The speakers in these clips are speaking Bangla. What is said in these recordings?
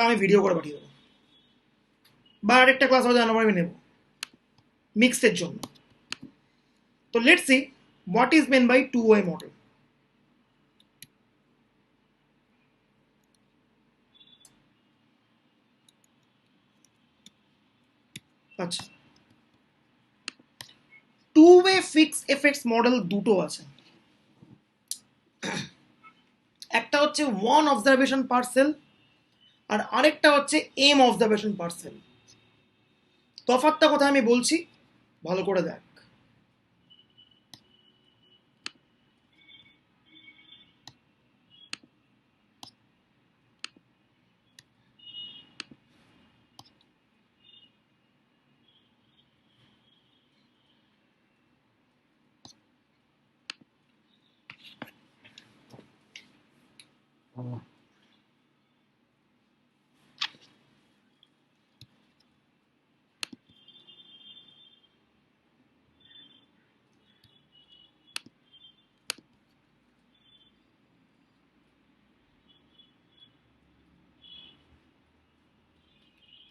সেটা আমি ভিডিও করে পাঠিয়ে দেবো, বা আরেকটা ক্লাস হয়তো জানাবো আমি নেব মিক্সডের জন্য। তো let's see what is meant by two way model. আচ্ছা, two way fix effects model দুটো আছে। একটা হচ্ছে ওয়ান অবজারভেশন পার সেল, আর আরেকটা হচ্ছে এম অবজারভেশন পার সেল। তফাৎটা কোথায় আমি বলছি, ভালো করে দেখ।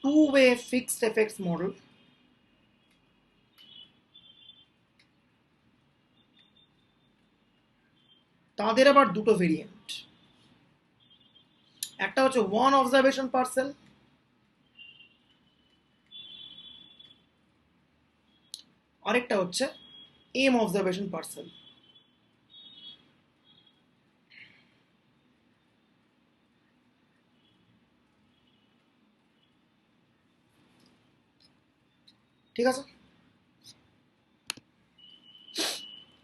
Two way fixed effects model তাদের আবার দুটো ভেরিয়েন্ট। একটা হচ্ছে ওয়ান অবজারভেশন পার সেল, আরেকটা হচ্ছে এম অবজারভেশন পার সেল। ঠিক আছে,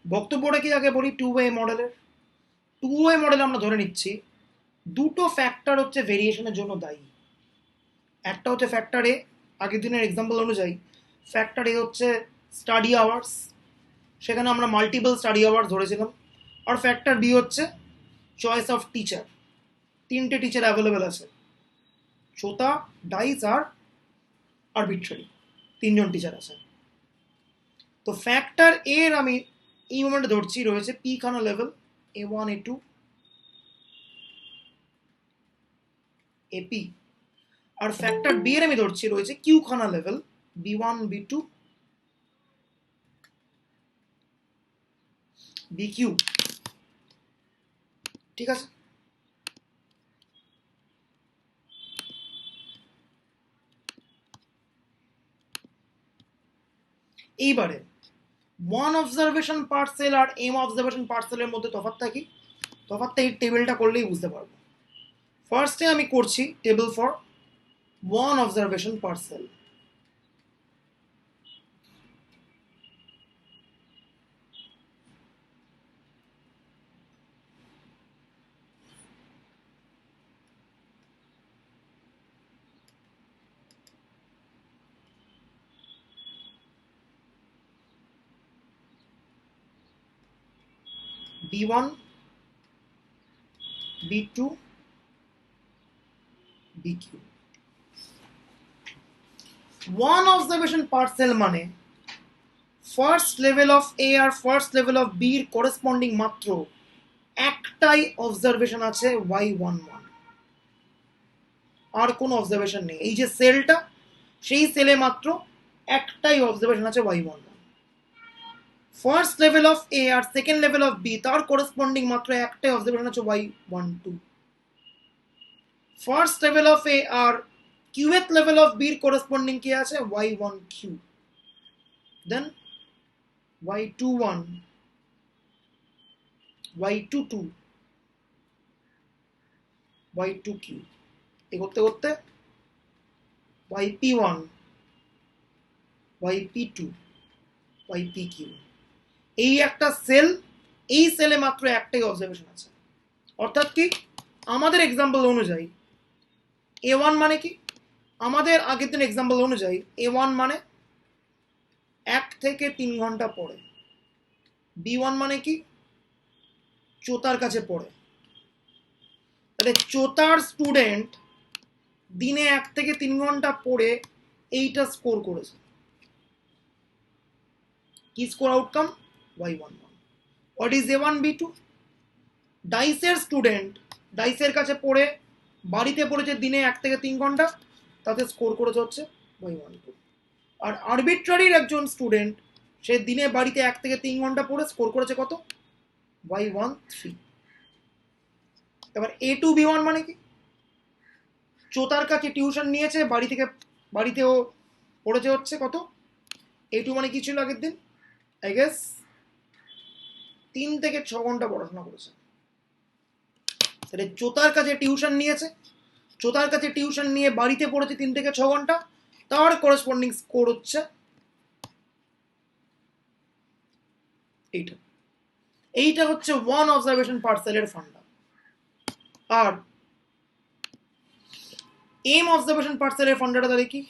বক্তব্যটা কি আগে বলি। টু ওয়ে মডেলের, টু ওয়ে মডেল আমরা ধরে নিচ্ছি দুটো ফ্যাক্টর হচ্ছে ভেরিয়েশনের জন্য দায়ী। একটা হচ্ছে ফ্যাক্টর এ, আগের দিনের এক্সাম্পল অনুযায়ী ফ্যাক্টর এ হচ্ছে স্টাডি আওয়ার্স, সেখানে আমরা মাল্টিপল স্টাডি আওয়ার্স ধরেছিলাম। আর ফ্যাক্টর বি হচ্ছে চয়েস অফ টিচার, তিনটে টিচার অ্যাভেলেবেল আছে, ছোতা, ডাইস আর আরবিট্রারি, তিনজন টিচার আছে। তো ফ্যাক্টর এর আমি এই মোমেন্টে ধরছি রয়েছে পি খানা লেভেল A1 A2 এপি, আর ফ্যাক্টর বি এর আমি ধরছি রয়েছে কিউ খানা লেভেল B1 B2 BQ। ঠিক আছে, এইবারে ওয়ান অবজারভেশন পার্সেল আর এম অবজারভেশন পার্সেলের মধ্যে তফাৎটা কি, তফাৎটা এই টেবিলটা করলেই বুঝতে পারবো। ফার্স্টে আমি করছি table for one observation per cell. B1 B2 BQ। One observation per cell মানে ফার্স্ট লেভেল অফ এ আর ফার্স্ট লেভেল অফ বি এর করেসপন্ডিং মাত্র একটাই অবজারভেশন আছে Y11, আর কোনো অবজারভেশন নেই। এই যে সেলটা, সেই সেলে মাত্র একটাই অবজারভেশন আছে Y11। First level of A আর সেকেন্ড লেভেল অফ বি তার করেসপন্ডিং মাত্র একটাই অবজারভেশন আছে Y12। First level of A আর কিউএথ লেভেল অফ বি এর করেসপন্ডিং কি আছে Y1Q, দেন Y21 Y22 Y2Q, এই করতে করতে YP1 YP2 YPQ। এই একটা সেল, এই সেলে মাত্র একটাই অবজারভেশন আছে। অর্থাৎ কি, আমাদের এক্সাম্পল অনুযায়ী A1 মানে কি, আমাদের আগের দিন এক্সাম্পল অনুযায়ী A1 মানে 1 থেকে 3 ঘন্টা পড়ে, B1 মানে কি চোতার কাছে পড়ে। তাহলে চোতার স্টুডেন্ট দিনে 1 থেকে 3 ঘন্টা পড়ে এইটা স্কোর করেছে। কি score outcome Y11। What is A1 B2? ডাইসের স্টুডেন্ট ডাইসের কাছে পড়ে বাড়িতে পড়েছে দিনে 1 থেকে 3 ঘন্টা, তাতে স্কোর করেছে হচ্ছে y12। আর আরবিট্রারির একজন স্টুডেন্ট, সে দিনে বাড়িতে 1 থেকে 3 ঘন্টা পড়ে স্কোর করেছে কত, y13। এবার A2B1 মানে কি, চোতার কাছে টিউশন নিয়েছে, বাড়িতেও পড়েছে হচ্ছে কত, A2 মানে কি ছিল আগের দিন, আই গেস 3 থেকে 6 ঘন্টা পড়াশোনা করেছে। তাহলে চোতার কাছে টিউশন নিয়েছে, চোতার কাছে টিউশন নিয়ে বাড়িতে পড়েছে 3 থেকে 6 ঘন্টা, তার করেসপন্ডিং স্কোর হচ্ছে এইটা। এইটা হচ্ছে ওয়ান অবজারভেশন পার্সেলের ফান্ডা। আর এম অবজারভেশন পার্সেলের ফান্ডাটা তাহলে কি,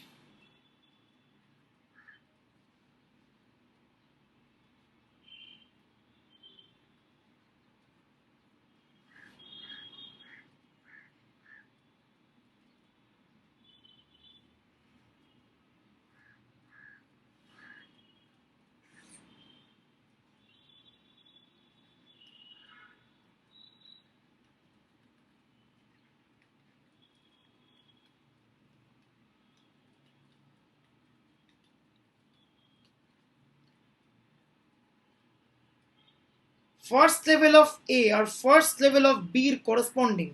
ফার্স্ট লেভেল অফ এ আর ফার্স্ট লেভেল অফ বি এর করেসপন্ডিং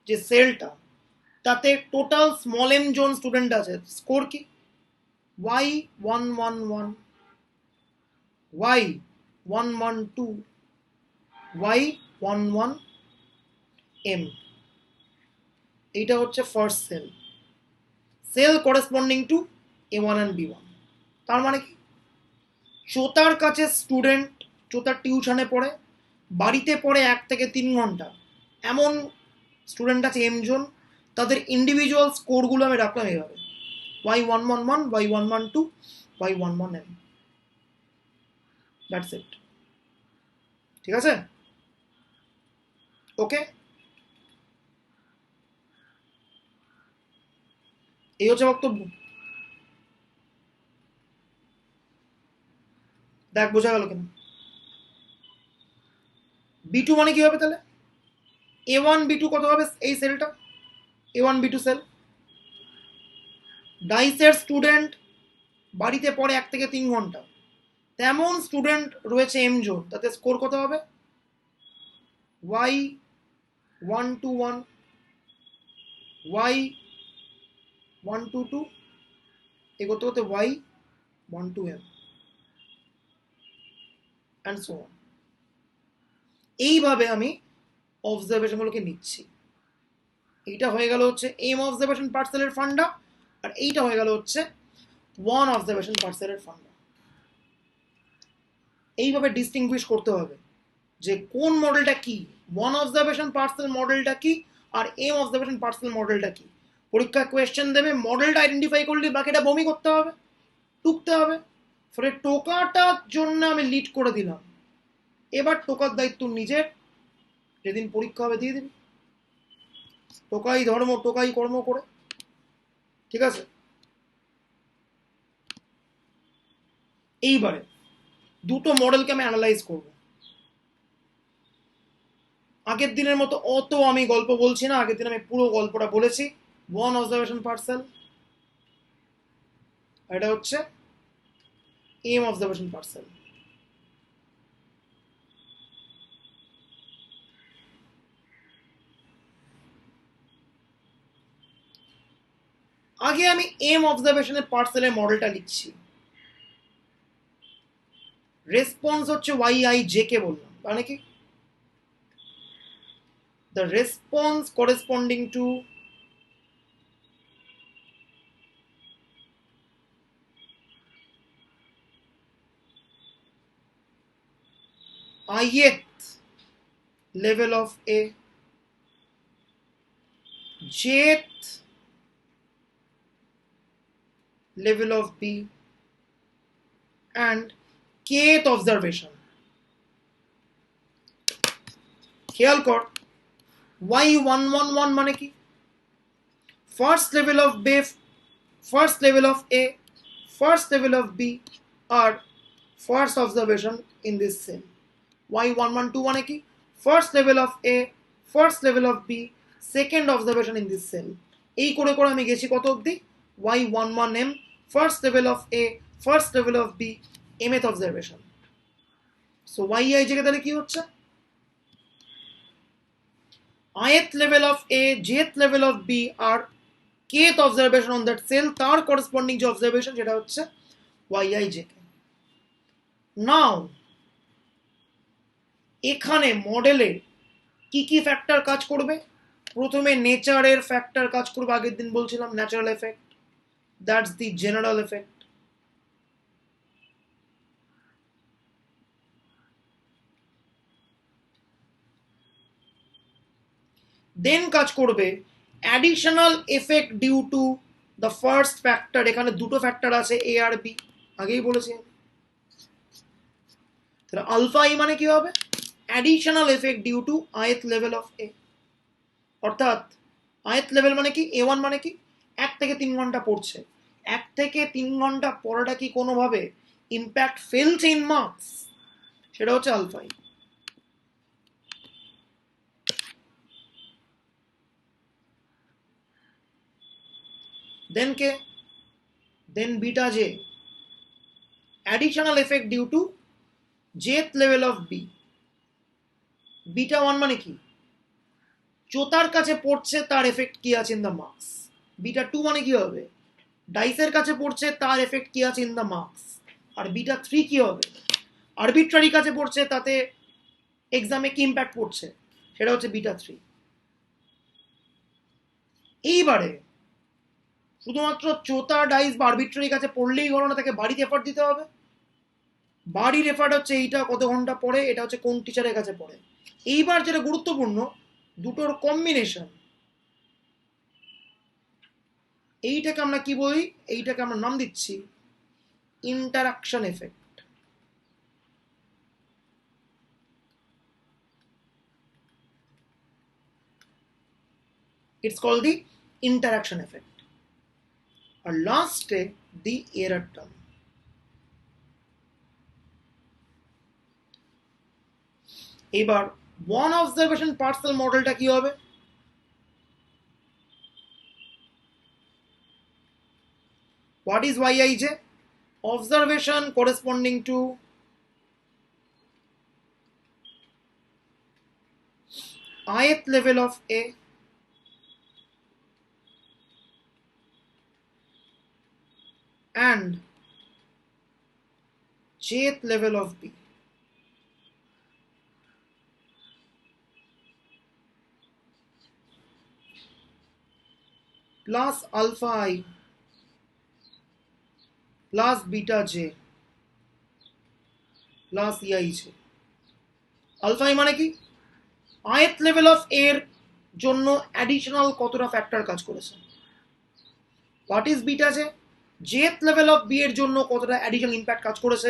যে সেলটা, তাতে টোটাল স্মল এম জোন স্টুডেন্ট আছে, স্কোর কি y111, y112, y11m। এইটা হচ্ছে first cell, cell corresponding to A1 and B1। তার মানে কি, চোতার কাছে স্টুডেন্ট, চোতার টিউশনে পড়ে, বাড়িতে পড়ে 1 থেকে 3 ঘন্টা, এমন স্টুডেন্ট আছে এম জোন, তাদের ইন্ডিভিজুয়াল স্কোরগুলো আমি রাখলাম এইভাবে, y111, y112, y11m। That's it, ঠিক আছে, ওকে। এই হচ্ছে বক্তব্য। দেখ বোঝা গেল কিনা। B2 মানে কি হবে তাহলে, A1 B2 কত হবে এই সেলটা, A1 B2 সেল, ডাইসের স্টুডেন্ট বাড়িতে পড়ে 1 থেকে 3 ঘন্টা, তেমন স্টুডেন্ট রয়েছে এম জোন, তাতে স্কোর কত হবে, y121, y122, এগোতে হতে y12m অ্যান্ড সো অন। এইভাবে আমি অবজারভেশনগুলোকে নিচ্ছি। এইটা হয়ে গেল হচ্ছে এম অবজারভেশন পার্সেলের ফান্ডা, আর এইটা হয়ে গেল হচ্ছে ওয়ান অবজারভেশন পার্সেলের ফান্ডা। এইভাবে ডিস্টিংগুইশ করতে হবে যে কোন মডেলটা কি, ওয়ান অবজারভেশন পার্সেল মডেলটা কি, আর এম অবজারভেশন পার্সেল মডেলটা কি। পরীক্ষায় কোয়েশ্চেন দেবে, মডেলটা আইডেন্টিফাই করলে বাকিটা বমি করতে হবে, টুকতে হবে। ফলে টোকাটার জন্য আমি লিড করে দিলাম, এবার টোকার দায়িত্ব নিজের, যেদিন পরীক্ষা হবে দিয়ে দিবি, টোকাই ধর্ম টোকাই কর্ম করে, ঠিক আছে। এইবারে দুটো মডেলকে আমি অ্যানালাইজ করব। আগের দিনের মতো অত আমি গল্প বলছি না, আগের দিন আমি পুরো গল্পটা বলেছি। ওয়ান অবজারভেশন পার্সেল, এটা হচ্ছে এম অবজারভেশন পার্সেল। আগে আমি এম অবজারভেশনের পার্সেলের মডেলটা লিখছি, রেসপন্স হচ্ছে y1 কে বললাম, মানে কি, the response corresponding to ith level of A, jth level of B and kth observation। খেয়াল কর y111 মানে কি, first level of B, first level of A, first level of B আর first observation in this cell. y112 মানে কি, first level of A, first level of B, second observation in this cell. এই করে করে আমি গেছি কত অবধি, y11m first level of A, first level of B, mth observation. So yi জেগে তাহলে কি হচ্ছে, ith level of a, jth level of b R kth observation on that cell, তার corresponding যে observation যেটা হচ্ছে yij। নাও এখানে মডেলে কি কি ফ্যাক্টর কাজ করবে, প্রথমে নেচারের ফ্যাক্টর কাজ করবে, আগের দিন বলছিলাম natural effect, that's the general effect. Then কাজ করবে additional effect due to the first factor. এখানে দুটো ফ্যাক্টর আছে এ আর বি, আগেই বলেছি। তাহলে আলফা ই মানে কি হবে, additional effect due to ith level of A. অর্থাৎ ith লেভেল মানে কি, a1 মানে কি, 1 থেকে 3 ঘন্টা পড়ছে, 1 থেকে 3 ঘন্টা পড়াটা কি কোনোভাবে ইম্প্যাক্ট ফেলছে ইন মার্কস, সেটা হচ্ছে alpha i. Then K, then beta j, additional effect due to jth level of b। Beta 1 মানে কি, চোতার কাছে পড়ছে তার এফেক্ট কি আছে ইন দ্য মার্কস। বিটা 2 মানে কি হবে, ডাইসের কাছে পড়ছে তার এফেক্ট কি আছে ইন দ্য মার্কস। আর বিটা 3 কি হবে, আরবিট্রারি কাছে পড়ছে তাতে এক্সামে কি ইম্প্যাক্ট পড়ছে, সেটা হচ্ছে বিটা 3। এইবারে শুধুমাত্র চোতা ডাইস বা আরবিট্রারি কাছে পড়লেই হলো না, তাকে বাড়িতে এফার্ট দিতে হবে। বাড়ির এফার্ট হচ্ছে এইটা কত ঘন্টা পড়ে, এটা হচ্ছে কোন টিচারের কাছে পড়ে। এইবার যেটা গুরুত্বপূর্ণ, দুটোর কম্বিনেশন। এইটাকে আমরা কি বলি, এইটাকে আমরা নাম দিচ্ছি interaction effect. It's called the interaction effect. আর লাস্টে দি এরর টার্ম। এবার ওয়ান অবজারভেশন পার্সেল মডেলটা কি হবে, what is yij, observation corresponding to ith level of a and jth level of b plus alpha I plus beta j plus eij। Alpha i মানে কি, ith level of a এর জন্য অ্যাডিশনাল কতটা ফ্যাক্টর কাজ করেছে। What is beta j, jth level of b এর জন্য কতটা অ্যাডিশনাল ইম্প্যাক্ট কাজ করেছে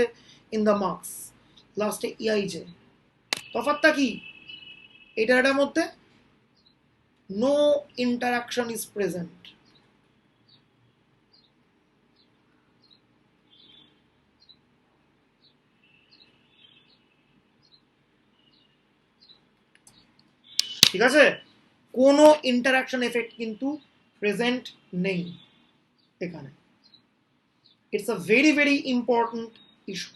ইন দ্য মার্কস। লাস্টে eij। তফাৎটা কি, এটার মধ্যে নো ইন্টারাকশন ইজ প্রেজেন্ট। ঠিক আছে, কোনো ইন্টারাকশন এফেক্ট কিন্তু প্রেজেন্ট নেই এখানে। It's a very very important issue,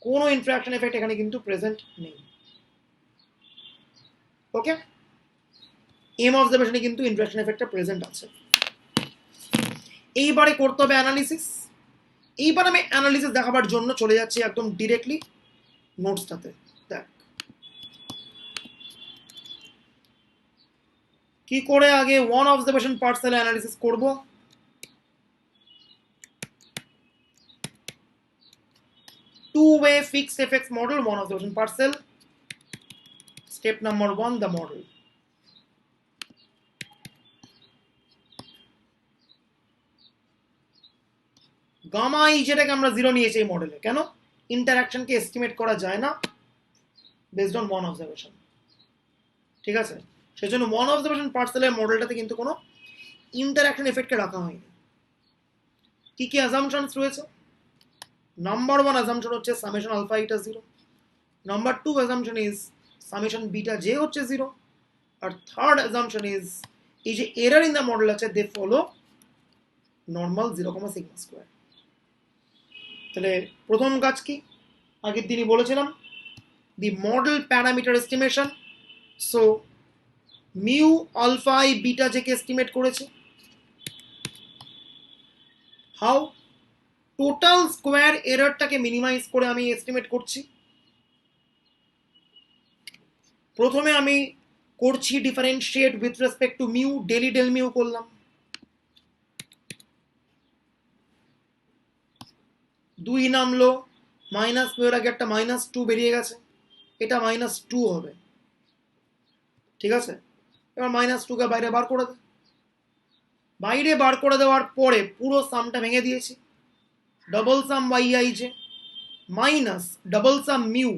কোনো ইন্টারাকশন এফেক্ট এখানে কিন্তু প্রেজেন্ট নেই। ওকে, এম অবজারভেশনে কিন্তু ইন্টারাকশন এফেক্টটা প্রেজেন্ট আছে। এইবারে করতে হবে অ্যানালিসিস। এইবার আমি অ্যানালিসিস দেখাবার জন্য চলে যাচ্ছি একদম ডিরেক্টলি নোটসটাতে। দেখ কি করে আগে ওয়ান অবজারভেশন পার্সেল অ্যানালিসিস করব। Two-way fixed effects model, one observation parcel. Step number 1, the model. Gamma ই যেটাকে আমরা জিরো নিয়েছি এই মডেলে, কেন, ইন্টারাকশনকে এস্টিমেট করা যায় না বেসড অন ওয়ান অবজারভেশন। ঠিক আছে, সেজন্য ওয়ান অবজারভেশন পার্সেলের মডেলটাতে কিন্তু কোনো ইন্টারাকশন এফেক্টকে রাখা হয়নি। কি কি অ্যাজাম্পশনস রয়েছে, নাম্বার 1 অ্যাজাম্পশন হচ্ছে সামেশন আলফা ইটা 0। Number 2 assumption is summation beta j হচ্ছে 0। আর থার্ড অ্যাজাম্পশন ইজ এই যে এরর ইন দ্য মডেল আছে they follow normal 0, sigma square. তাহলে প্রথম কাজ কি আগের দিনই বলেছিলাম, the model parameter estimation. So mu alpha i beta j কে এস্টিমেট করেছে। হাউ? টোটাল স্কোয়ার এররটাকে মিনিমাইজ করে আমি এস্টিমেট করছি। প্রথমে আমি করছি differentiate with respect to mu, del del mu করলাম। দুই নামলো মাইনাস মিউ এর আগে একটা -2 বেরিয়ে গেছে, এটা -2 হবে, ঠিক আছে। এবার -2 কে বাইরে বার করে দে। বাইরে বার করে দেওয়ার পরে পুরো সামটা ভেঙে দিয়েছি। Double sum y i j minus double sum mu,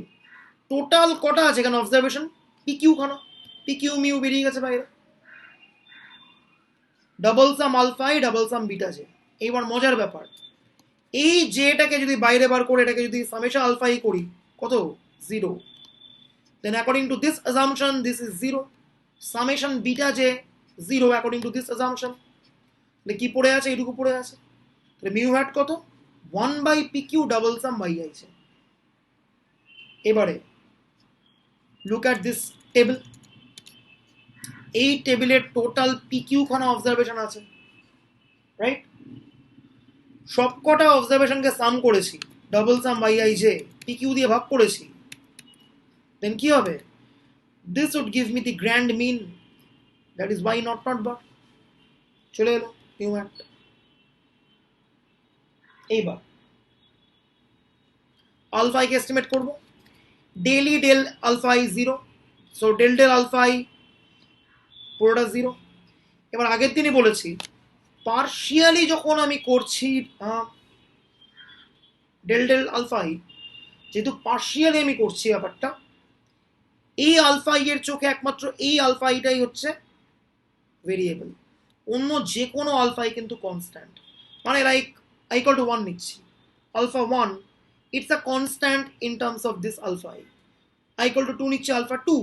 total কটা আছে এখানে অবজারভেশন? পিকিউ খানা, পিকিউ মিউ বেরিয়ে গেছে বাইরে। Double sum alpha i double sum beta j. এইবার মজার ব্যাপার, এই জেটাকে যদি বাইরে বার করে এটাকে যদি সামেশন আলফা ই করি, কত? 0। Then according to this assumption this is 0। Summation beta j 0 according to this assumption. তাহলে কি পড়ে আছে? এইটুকু পড়ে আছে। তাহলে মিউ হ্যাট কত? 1/pq ডাবল সাম বাই আছে। এবারে লুক অ্যাট দিস টেবিল। এই টেবিলের টোটাল পিকিউ খানা অবজারভেশন আছে, রাইট? সবকটা অবজারভেশনকে সাম করেছি, double sum by i j, pq দিয়ে ভাগ করেছি। দেন কি হবে? This would give me the grand mean, that is y not not bar. চলে এলো মিউ হ্যাট। এইবার আলফা কে এস্টিমেট করব। Del del alpha i 0, so del del alpha i পুরোটা 0। এবার আগের দিনই বলেছি পার্শিয়ালি যখন আমি করছি ডেল ডেল আলফা আই, যেহেতু পার্শিয়ালি আমি করছি ব্যাপারটা, এই আলফা আই এর চোখে একমাত্র এই আলফা আইটাই হচ্ছে ভেরিয়েবল, অন্য যে কোনো আলফা আই কিন্তু কনস্ট্যান্ট। মানে লাইক আই ইকুয়াল টু 1 নিচ্ছি, alpha 1 it's a constant in terms of this alpha i. I equal to 2 নিচ্ছি, আলফা 2,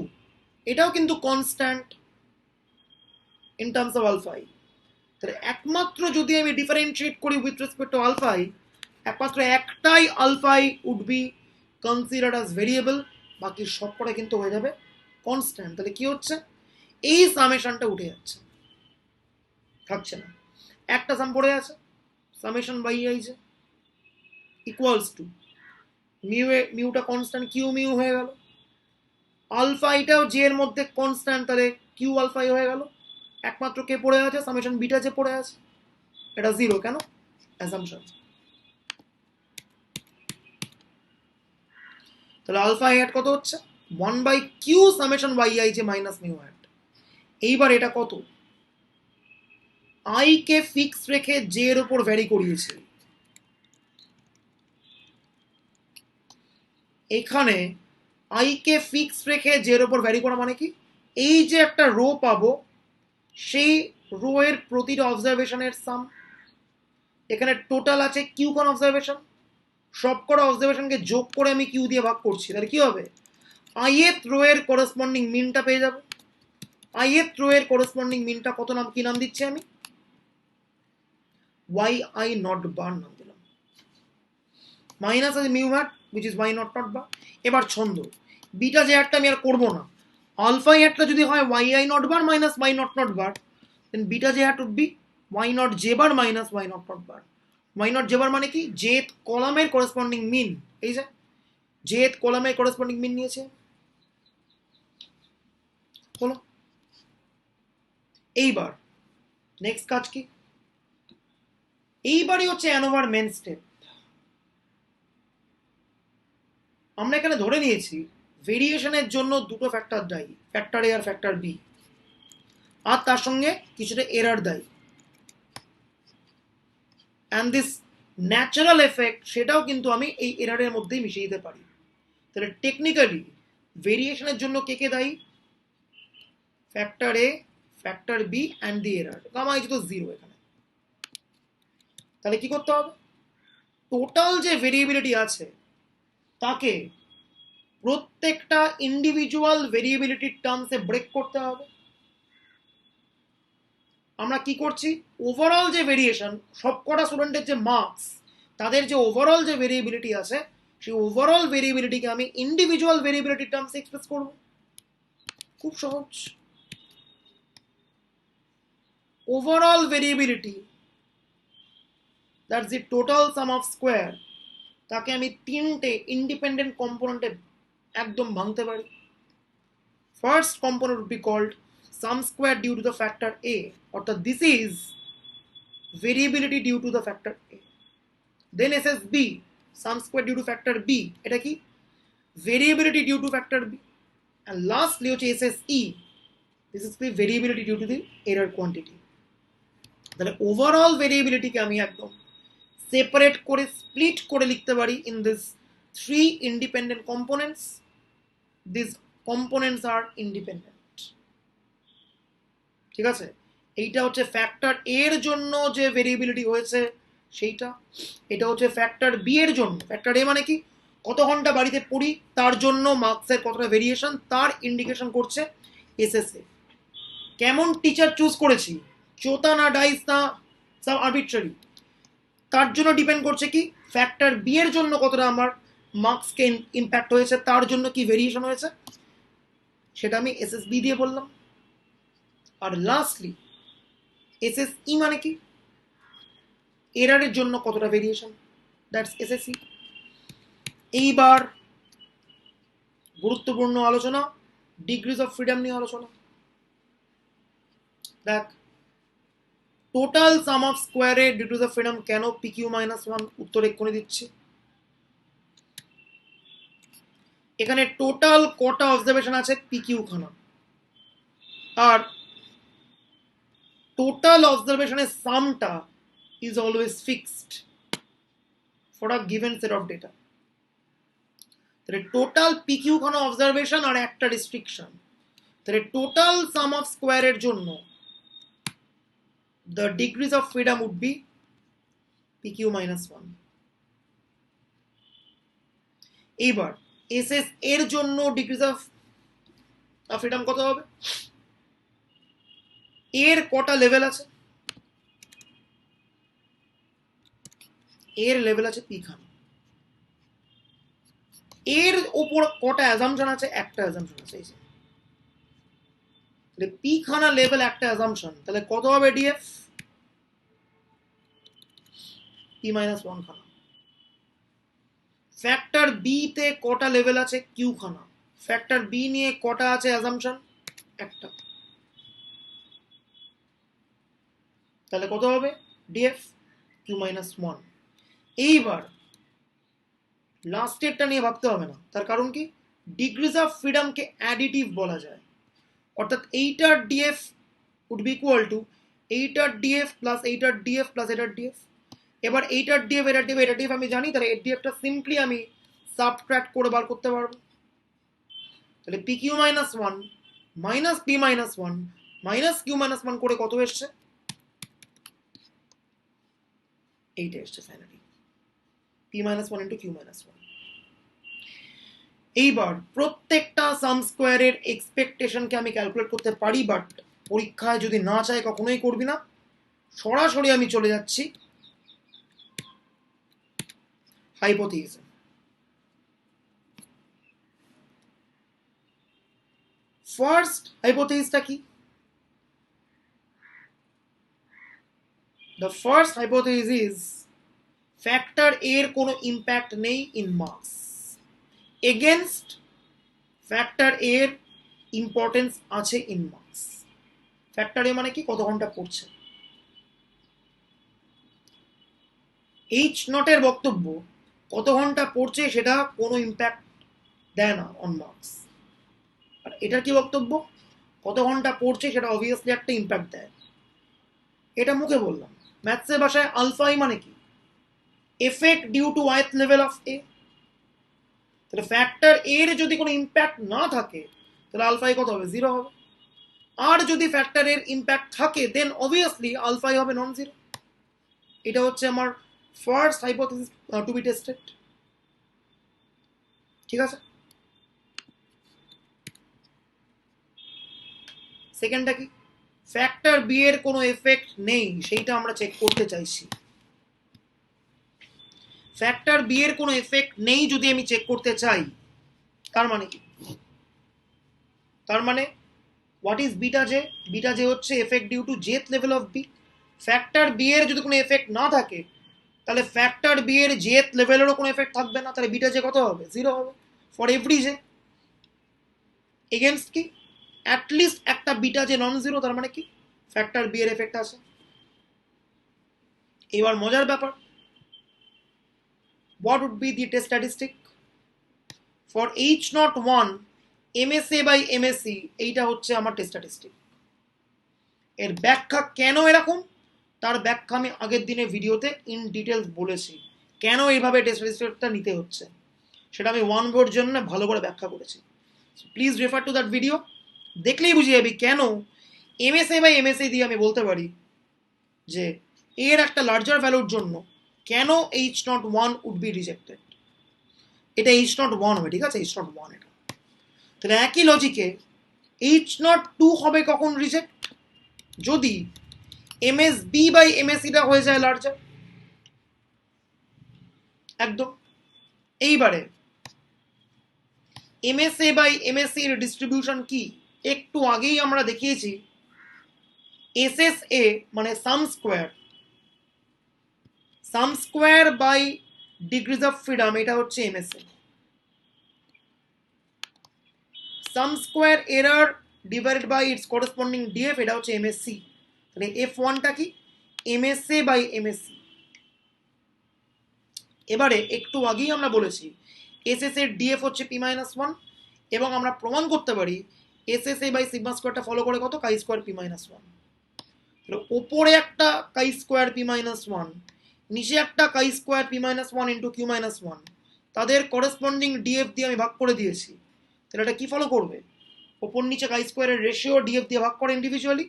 এটাও কিন্তু constant in terms of alpha i. তাহলে একমাত্র যদি আমি ডিফারেন্সিয়েট করি with respect to alpha i, একমাত্র একটাই alpha i would be considered as variable, বাকি সবকটা কিন্তু হয়ে যাবে কনস্ট্যান্ট। তাহলে কি হচ্ছে? এই সামেশনটা উঠে যাচ্ছে, থাকছে না। একটা সাম পড়ে আছে, সামেশন বাই আই যে ইকুয়ালস টু মিউ, মিউটা কনস্ট্যান্ট, কিউ মিউ হয়ে গেল। আলফা এটাও জে এর মধ্যে কনস্ট্যান্ট, তাহলে কিউ আলফা হয়ে গেল। একমাত্র কে পড়ে আছে? সামেশন বিটা যে পড়ে আছে, এটা 0 কেন? অ্যাসাম্পশন। তাহলে আলফা হ্যাট কত হচ্ছে? 1/q সামেশন বাই আই যে মাইনাস মিউ হ্যাট। এইবার এটা কত? আই কে ফিক্স রেখে জে এর উপর ভ্যারি করিয়েছে। এখানে আই কে ফিক্স রেখে জে এর উপর ভ্যারি করা মানে কি? এই যে একটা রো পাবো, সেই রো এর প্রতিটা অবজারভেশনের সাম। এখানে টোটাল আছে কিউ কোন অবজারভেশন, সবকটা অবজারভেশনকে যোগ করে আমি কিউ দিয়ে ভাগ করছি। তাহলে কি হবে? আইএথ রো এর করেসপন্ডিং মিনটা পেয়ে যাবো। আইএথ রো এর করেসপন্ডিং মিনটা কত নাম, কি নাম দিচ্ছি আমি? ওয়াই আই নট বার নাম দিলাম। মাইনাস আছে mu hat which is y not not bar. এবার ছন্দ, বিটা যে হ্যাটটা আমি আর করবো না। আলফা হ্যাটটা যদি হয় y i not bar minus y not not bar, then beta j hat would be y not j bar minus y not not bar. Y not j bar মানে কি? জেথ কলামের করেসপন্ডিং মিন। এই যে জেথ কলামের করেসপন্ডিং মিন নিয়েছে, হলো। এইবার নেক্সট কাজ কি? এইবারই হচ্ছে অ্যানোভার মেন স্টেপ। আমরা এখানে ধরে নিয়েছি ভেরিয়েশনের জন্য দুটো ফ্যাক্টর দায়ী, ফ্যাক্টর এ আর ফ্যাক্টর বি, আর তার সঙ্গে কিছুটা এরার দায়ী। অ্যান্ড দিস ন্যাচারাল এফেক্ট, সেটাও কিন্তু আমি এই এরারের মধ্যেই মিশিয়ে দিতে পারি। তাহলে টেকনিক্যালি ভেরিয়েশনের জন্য কে কে দায়ী? Factor A, factor B and the error. Gamma is তো 0 এখানে। তাহলে কি করতে হবে? টোটাল যে ভেরিয়েবিলিটি আছে তাকে প্রত্যেকটা ইন্ডিভিজুয়াল ভেরিয়েবিলিটির টার্মসে ব্রেক করতে হবে। আমরা কি করছি, ওভারঅল যে ভেরিয়েশন, সবকটা স্টুডেন্টের যে মার্কস, তাদের যে ওভারঅল যে ভেরিয়েবিলিটি আছে, সেই ওভারঅল ভেরিয়েবিলিটিকে আমি ইন্ডিভিজুয়াল ভেরিয়েবিলিটি টার্মসে এক্সপ্রেস করব। খুব সহজ। Overall variability, that's the total sum of square, তাকে আমি তিনটে ইন্ডিপেন্ডেন্ট কম্পোনেন্টে একদম ভাঙতে পারি। First component would be called sum square due to the factor A, অর্থাৎ this is variability due to the factor A. Then SSB, sum square due to factor B, এটা কি, variability due to factor B. And lastly হচ্ছে SSE, this is the variability due to the error quantity. তাহলে ওভারঅল ভেরিয়েবিলিটিকে আমি একদম সেপারেট করে, স্প্লিট করে লিখতে পারি in this three independent components. This components are independent. ঠিক আছে, এইটা হচ্ছে ফ্যাক্টর এর জন্য যে ভেরিয়েবিলিটি হয়েছে সেইটা। এটা হচ্ছে ফ্যাক্টর বি এর জন্য। ফ্যাক্টর এ মানে কি, কত ঘন্টা বাড়িতে পড়ি তার জন্য মার্কসের কতটা ভেরিয়েশন, তার ইন্ডিকেশন করছে SSA। কেমন টিচার চুজ করেছি, চোতা না ডাইস না সব আরবিট্রারি, তার জন্য ডিপেন্ড করছে কি, ফ্যাক্টর বি এর জন্য কতটা আমার মার্কসকে ইম্প্যাক্ট হয়েছে, তার জন্য কি ভেরিয়েশন হয়েছে, সেটা আমি SSB দিয়ে বললাম। আর লাস্টলি SSE মানে কি, এরারের জন্য কতটা ভেরিয়েশন, দ্যাটস SSE। এইবার গুরুত্বপূর্ণ আলোচনা, ডিগ্রিজ অফ ফ্রিডম নিয়ে আলোচনা। দেখ, টোটাল সাম অফ স্কোয়ারে ডিগ্রিজ অফ ফ্রিডম কেন PQ-1, উত্তর এক্ষুনি দিচ্ছি। এখানে টোটাল কটা অবজারভেশন আছে, PQ খানা, আর total অবজারভেশনের সামটা is always fixed for a given set of data. তাহলে টোটাল PQ খানা অবজারভেশন আর একটা রেস্ট্রিকশন, তাহলে টোটাল সাম অফ স্কোয়ারের জন্য the degrees of freedom would be PQ-1। এইবার SS এর জন্য ডিগ্রিজ অফ ফ্রিডম কত হবে, এর কটা লেভেল আছে, এর লেভেল আছে P খানা, এর উপর কটা অ্যাজাম্পশন আছে, একটা অ্যাজাম্পশন আছে। তাহলে P খানা লেভেল একটা অ্যাজাম্পশন, তাহলে কত হবে DF, P-1 খানা। ফ্যাক্টর বি তে কটা লেভেল আছে, Q খানা। ফ্যাক্টর বি নিয়ে কটা আছে অ্যাজাম্পশন, একটা, তাহলে কত হবে DF, Q-1। এইবার লাস্টেরটা নিয়ে ভাবতে হবে না, তার কারণ কি, ডিগ্রিজ অফ ফ্রিডমকে অ্যাডিটিভ বলা যায়, অর্থাৎ এইটার DF would be equal to এইটার DF প্লাস এইটার DF প্লাস এটার DF। এবার এইটার DF এটার DF এটার DF আমি জানি, তাহলে এর DFটা সিম্পলি আমি সাবট্রাক্ট করে বার করতে পারবো। তাহলে PQ-1 minus P-1 minus Q-1 করে কত এসছে, এইটা এসছে ফাইনালি, P-1 ইন্টু Q-1। এইবার প্রত্যেকটা সাম স্কোয়ারের এক্সপেকটেশনকে আমি ক্যালকুলেট করতে পারি, বাট পরীক্ষায় যদি না চাই কখনোই করবি না। সরাসরি আমি চলে যাচ্ছি হাইপোথিসিস। ফার্স্ট হাইপোথিসিসটা কি, the first hypothesis is factor এর কোনো ইম্প্যাক্ট নেই ইন মার্কস, এগেনস্ট ফ্যাক্টর এর ইম্পর্টেন্স আছে ইন মার্কস। ফ্যাক্টর এ মানে কি, কত ঘন্টা পড়ছে। H0 এর বক্তব্য, কত ঘন্টা পড়ছে সেটা কোনো ইম্প্যাক্ট দেয় না অন মার্কস। আর এটার কি বক্তব্য, কত ঘন্টা পড়ছে সেটা অবভিয়াসলি একটা ইম্প্যাক্ট দেয়। এটা মুখে বললাম, ম্যাথসের ভাষায় আলফা ই মানে কি, effect due to ith level of A. তাহলে ফ্যাক্টর এর যদি কোনো ইম্প্যাক্ট না থাকে, তাহলে আলফা কত হবে, 0 হবে। আর যদি ফ্যাক্টর এর ইম্প্যাক্ট থাকে, দেন অবভিয়াসলি আলফা হবে নন জিরো। এটা হচ্ছে আমার first hypothesis to be tested. ঠিক আছে, সেকেন্ডটা কি, ফ্যাক্টর বি এর কোনো এফেক্ট নেই সেইটা আমরা চেক করতে চাইছি। ফ্যাক্টর বি এর কোনো এফেক্ট নেই যদি আমি চেক করতে চাই, তার মানে কি? তার মানে what is beta j? Beta j হচ্ছে effect due to jth level of B. Factor B এর যদি কোনো এফেক্ট না থাকে, তাহলে ফ্যাক্টর বি এর জেথ লেভেলেরও কোনো এফেক্ট থাকবে না, তাহলে বিটা জে কত হবে? 0 হবে ফর এভরি জে। এগেনস্ট কি? অ্যাটলিস্ট একটা বিটা জে নন জিরো, তার মানে কি? ফ্যাক্টর বি এর এফেক্ট আছে। এবার মজার ব্যাপার, what would be the test statistic for h not 1 MSA by MSE? এইটা হচ্ছে আমার টেস্ট স্ট্যাটিস্টিক। এর ব্যাখ্যা কেন এরকম, তার ব্যাখ্যা আমি আগের দিনে ভিডিওতে ইন ডিটেলস বলেছি, কেন এইভাবে টেস্ট স্ট্যাটিস্টিকটা নিতে হচ্ছে সেটা আমি ওয়ান বোর্ড জন্য ভালো করে ব্যাখ্যা করেছি। Please refer to that video, দেখলেই বুঝে যাবি কেন এমএসএ বাই এমএসএ দিয়ে আমি বলতে পারি যে এর একটা লার্জার ভ্যালুর জন্য কেন H not one would be rejected. এটা এইচ নট ওয়ান হবে, ঠিক আছে, এইচ নট ওয়ান। এটা তাহলে একই লজিকে এইচ নট টু হবে কখন রিজেক্ট? যদি এমএস বি বাই এমএসিটা হয়ে যায় লার্জার। একদম। এইবারে এমএসএ বাই এমএসসি এর ডিস্ট্রিবিউশন কি? একটু আগেই আমরা দেখিয়েছি এসএসএ মানে sum square by degrees of freedom, এটা হচ্ছে MSA. Sum square error divided by its corresponding DF, এটা হচ্ছে এমএসসি। তাহলে এফ ওয়ানটা কি? MSA by MSC. এবারে একটু আগেই আমরা বলেছি এসএস এর ডিএফ হচ্ছে পি মাইনাস ওয়ান, এবং আমরা প্রমাণ করতে পারি এসএসএ বাই সিগমা স্কোয়ারটা ফলো করে কত? Chi square p minus one. ওপরে একটা chi square p minus one, নিচে একটা chi square p minus one into q minus one, তাদের করেসপন্ডিং ডিএফ দিয়ে আমি ভাগ করে দিয়েছি। তাহলে এটা কি ফলো করবে? ওপর নিচে কাই স্কোয়ারের রেশিও ডিএফ দিয়ে ভাগ করে ইন্ডিভিজুয়ালি,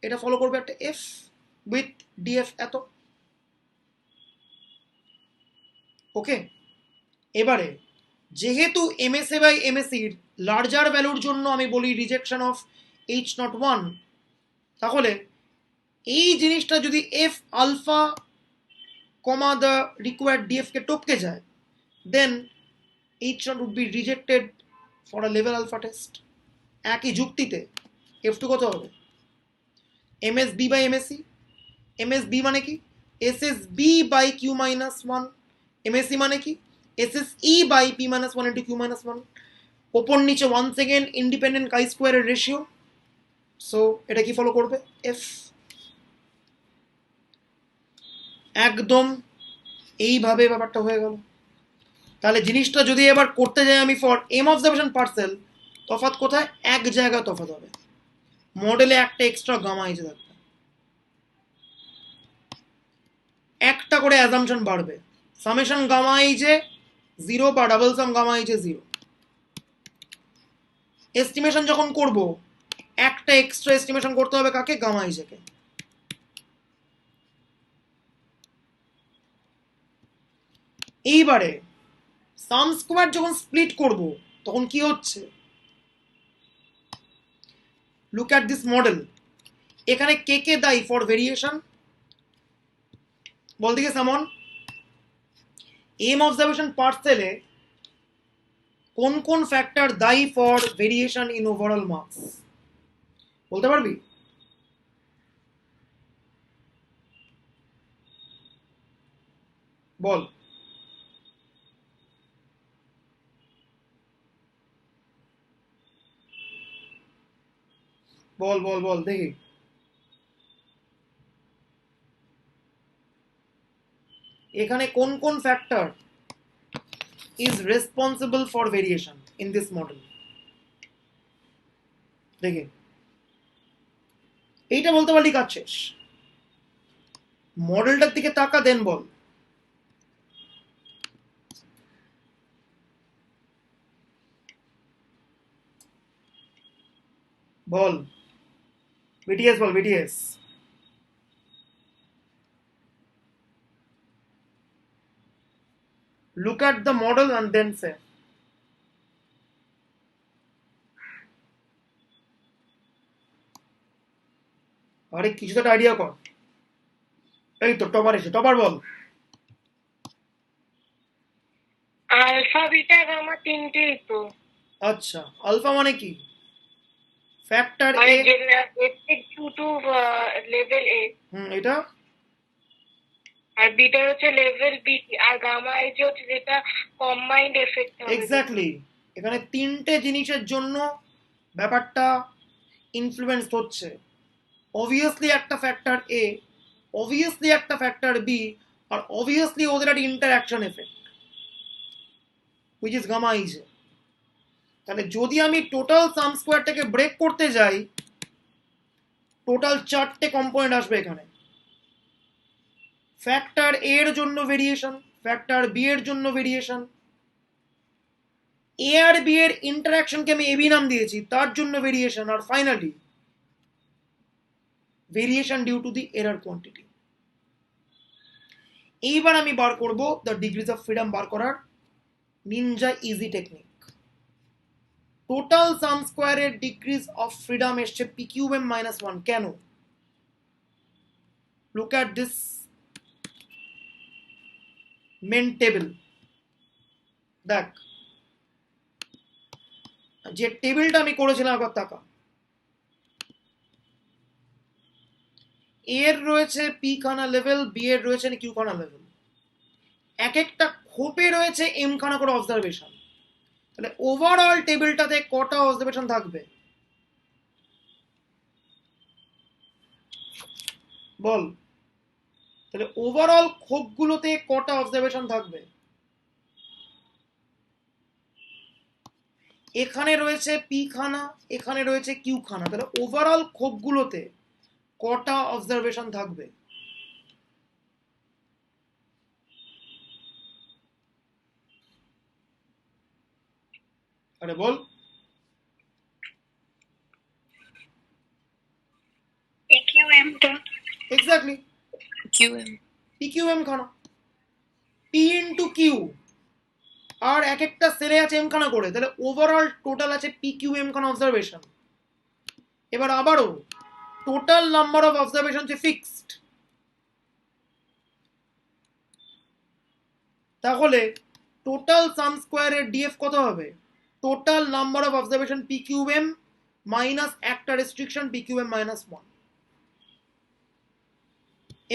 এটা ফলো করবে একটা এফ উইথ ডিএফ এত। ওকে, এবারে যেহেতু এমএসএ বাই এমএসির লার্জার ভ্যালুর জন্য আমি বলি rejection of H not one, তাহলে এই জিনিসটা যদি F alpha comma the required DF কে টপকে যায়, then H not would be rejected for a level alpha test. একই যুক্তিতে এফ টু কত হবে? MS B by MSC. MS B মানে কি? SS B by q minus one. MSC মানে কি? SSE by p minus one into q minus one. ওপর নিচে ওয়ান সেকেন্ড ইন্ডিপেন্ডেন্ট কাই স্কোয়ারের রেশিও। সো এটা কি ফলো করবে? এফ। একদম এইভাবে ব্যাপারটা হয়ে গেল। তাহলে জিনিসটা যদি এবার করতে যাই আমি ফর এম অবজারভেশন পার্সেল, তফাৎ কোথায়? এক জায়গায় তফাৎ হবে, মডেলে একটা এক্সট্রা গামা এসে থাকবে, একটা করে অ্যাজাম্পশন বাড়বে। সামেশন গামা এইজে 0 বা ডাবল সাম গামা এইজে 0। এস্টিমেশন যখন করব, একটা এক্সট্রা এস্টিমেশন করতে হবে কাকে? গামা এইজেকে। এইবারে সাম স্কোয়ার যখন স্প্লিট করব তখন কি হচ্ছে? Look at this model. এখানে কে কে দায়ী ফর ভেরিয়েশন? বল দিকে সামন। এম অবজারভেশন পার্সেলে কোন কোন ফ্যাক্টর দায়ী for variation in overall marks বলতে পারবি? বল। বল বল বল দেখি। এখানে কোন কোন factor is responsible for variation in this model? দেখি, এইটা বলতে পারলি কাজ শেষ। মডেলটার দিকে তাকা, দেন বল। বল বিটিএস, বল বিটিএস। Look at the model and then say. আরে কিছু তো একটা আইডিয়া কর। এই তো টপার এসে, টপার বল। আলফা বিটা গামা তিনটেই তো। আচ্ছা, আলফা মানে কি? ফ্যাক্টর মানে এ। টু টু লেভেল এ, এটা আর বিটা হচ্ছে লেভেল বি, আর গামা এই যে হচ্ছে যেটা কম্বাইন্ড এফেক্ট হবে। এক্স্যাক্টলি। এখানে তিনটে জিনিসের জন্য ব্যাপারটা ইনফ্লুয়েন্স হচ্ছে। অবভিয়াসলি একটা ফ্যাক্টর এ, অবভিয়াসলি একটা ফ্যাক্টর বি, আর অবভিয়াসলি ওদের একটা interaction effect which is gamma is. তাহলে যদি আমি টোটাল সাম স্কোয়ারটাকে ব্রেক করতে যাই, টোটাল চারটে কম্পোনেন্ট আসবে এখানে। ফ্যাক্টর এ এর জন্য ভেরিয়েশন, ফ্যাক্টর বি এর জন্য ভেরিয়েশন, এ আর বি এর ইন্টারঅ্যাকশনকে আমি এবি নাম দিয়েছি, তার জন্য ভেরিয়েশন, আর finally variation due to the error quantity. এইবার আমি বার করব দ্য ডিগ্রিজ অফ ফ্রিডম বার করার ninja easy technique. Total sum স্কোয়ারের ডিগ্রিজ অফ ফ্রিডম এসছে p q m minus one. কেন? Look at this main table. দেখ, যে টেবিলটা আমি করেছিলাম একবার তাকা। এর রয়েছে পি খানা লেভেল, বি এর রয়েছে কিউ খানা লেভেল, এক একটা খোপে রয়েছে এম খানা করে অবজারভেশন। তাহলে ওভারঅল টেবিলটাতে কটা অবজারভেশন থাকবে বল? তাহলে ওভারঅল খোপগুলোতে কটা অবজারভেশন থাকবে? এখানে রয়েছে পি খানা, এখানে রয়েছে কিউ খানা, তাহলে ওভারঅল খোপগুলোতে কটা অবজারভেশন থাকবে? আরে বল। পিকিউএমটা। এক্স্যাক্টলি, কিউএম। পি কিউ এম খানা, পি ইন্টু কিউ, আর এক একটা সেলে আছে এম খানা করে, তাহলে ওভারঅল টোটাল আছে পি কিউ এম খানা অবজারভেশন। এবার আবারও টোটাল নাম্বার অফ অবজারভেশন হচ্ছে ফিক্সড। তাহলে টোটাল সাম স্কোয়ারের ডিএফ কত হবে? Total number of observation p q m minus একটা restriction p q m minus one.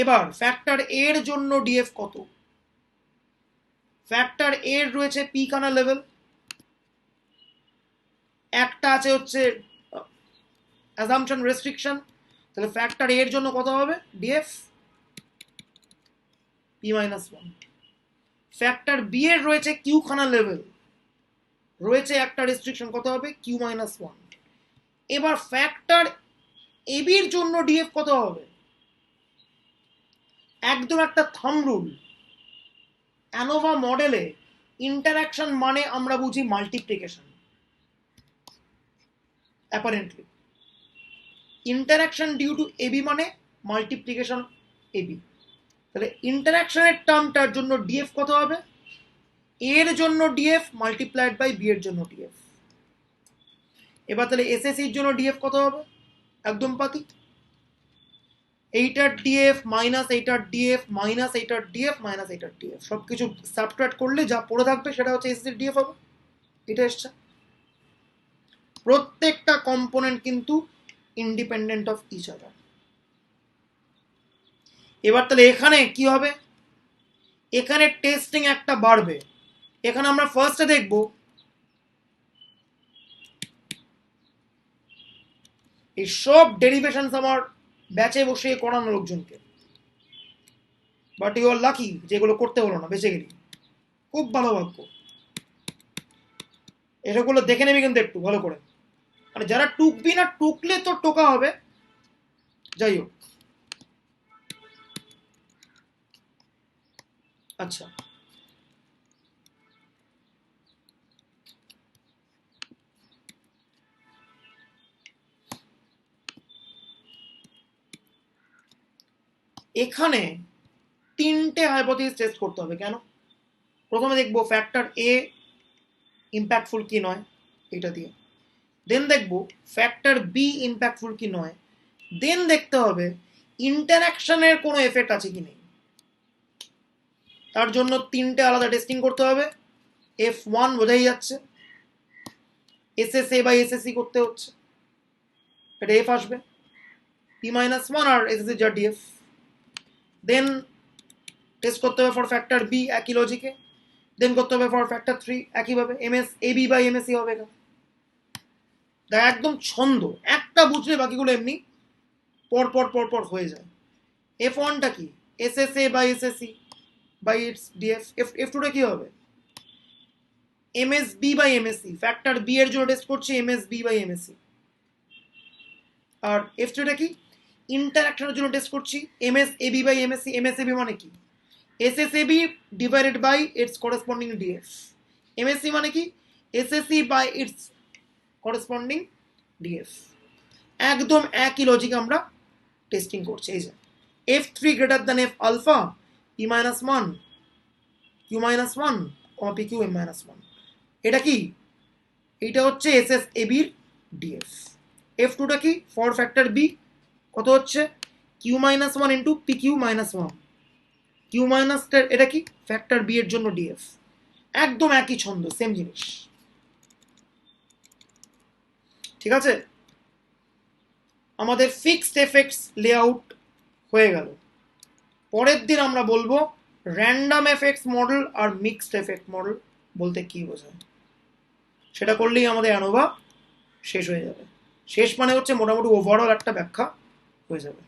এবার ফ্যাক্টর এর জন্য ডিএফ কত? ফ্যাক্টর এর রয়েছে পি খানা লেভেল, একটা আছে হচ্ছে অ্যাজাম্পশন রেস্ট্রিকশন, তাহলে ফ্যাক্টর এর জন্য কত হবে DF? P minus one. Factor B এর রয়েছে কিউ খানা লেভেল, রয়েছে একটা রেস্ট্রিকশন, কত হবে? Q minus one. এবার ফ্যাক্টর এবির জন্য ডিএফ কত হবে? একদম একটা থাম রুল, অ্যানোভা মডেলে ইন্টারঅ্যাকশন মানে আমরা বুঝি multiplication. Apparently interaction due to AB মানে মাল্টিপ্লিকেশন এবি। তাহলে ইন্টারঅ্যাকশনের টার্মটার জন্য ডিএফ কত হবে? এর জন্য ডিএফ মাল্টিপ্লাইড বাই বি এর জন্য ডিএফ। এবার তাহলে এসএসসির জন্য ডিএফ কত হবে? একদম পাতি, এইটার ডিএফ মাইনাস এইটার ডিএফ মাইনাস এইটার ডিএফ মাইনাস এইটার ডিএফ, সবকিছু সাবট্রাক্ট করলে যা পড়ে থাকবে সেটা হচ্ছে এসএসসির ডিএফ হবে। এটা এসছে। প্রত্যেকটা কম্পোনেন্ট কিন্তু ইন্ডিপেন্ডেন্ট অফ ইচ আদার। এবার তাহলে এখানে কি হবে? এখানে টেস্টিং একটা বাড়বে। এখানে আমরা ফার্স্টে দেখব এই সব ডেরিভেশন আমার ব্যাচে বসে করানো লোকজনকে, বাট ইউ আর লাকি যেগুলো করতে হলো না, বেঁচে গেলি, খুব ভালো ভাগ্য। এসবগুলো দেখে নেবি কিন্তু একটু ভালো করে, মানে যারা টুকবি না, টুকলে তো টোকা হবে। যাই হোক, আচ্ছা এখানে তিনটে হাইপোথিসিস টেস্ট করতে হবে। কেন? প্রথমে দেখবো ফ্যাক্টর এ ইম্প্যাক্টফুল কি নয়, এটা দিয়ে। দেন দেখবো ফ্যাক্টর বি ইম্প্যাক্টফুল কি নয়, দেন দেখতে হবে ইন্টারাকশনের কোনো এফেক্ট আছে কি নেই। তার জন্য তিনটে আলাদা টেস্টিং করতে হবে। F1 বোঝাই যাচ্ছে, SSA বাই SSC করতে হচ্ছে, এটা F আসবে, P-1 আর SSC যা DF। দেন টেস্ট করতে হবে ফর ফ্যাক্টর বি একই লজিকে, দেন করতে হবে ফর ফ্যাক্টর 3 একইভাবে, AB বাই MSC হবে এখানে। দেখ একদম ছন্দ, একটা বুঝলে বাকিগুলো এমনি পর পর পর পর হয়ে যায়। F1টা কি, SSA by SSC by its DF। F2টা কি হবে, MSB by MSC, factor B এর জন্য টেস্ট করছি MSB বাই MSC। আর F3টা কি, ইন্টারাকশনের জন্য টেস্ট করছি MSAB বাই MSC। MSAB মানে কি, SSAB divided by its corresponding DF। MSC মানে কি, SSC by its corresponding DF। একদম একই লজিক আমরা টেস্টিং করছি। এই যে F3 greater than F alpha P-1 Q-1 PQ M-1, এটা কি, এটা হচ্ছে SSAB এর DF। F2টা কি, ফর ফ্যাক্টর বি কত হচ্ছে Q-1 into PQ-1, Q minus, এটা কি ফ্যাক্টর বি এর জন্য DF। একদম একই ছন্দ, সেম জিনিস, ঠিক আছে। আমাদের ফিক্সড এফেক্টস লেআউট হয়ে গেল। পরের দিন আমরা বলবো র্যান্ডম এফেক্টস মডেল আর মিক্সড এফেক্ট মডেল বলতে কি বোঝায়। সেটা করলেই আমাদের অ্যানোভা শেষ হয়ে যাবে। শেষ মানে হচ্ছে মোটামুটি ওভারঅল একটা ব্যাখ্যা হয়ে যাবে।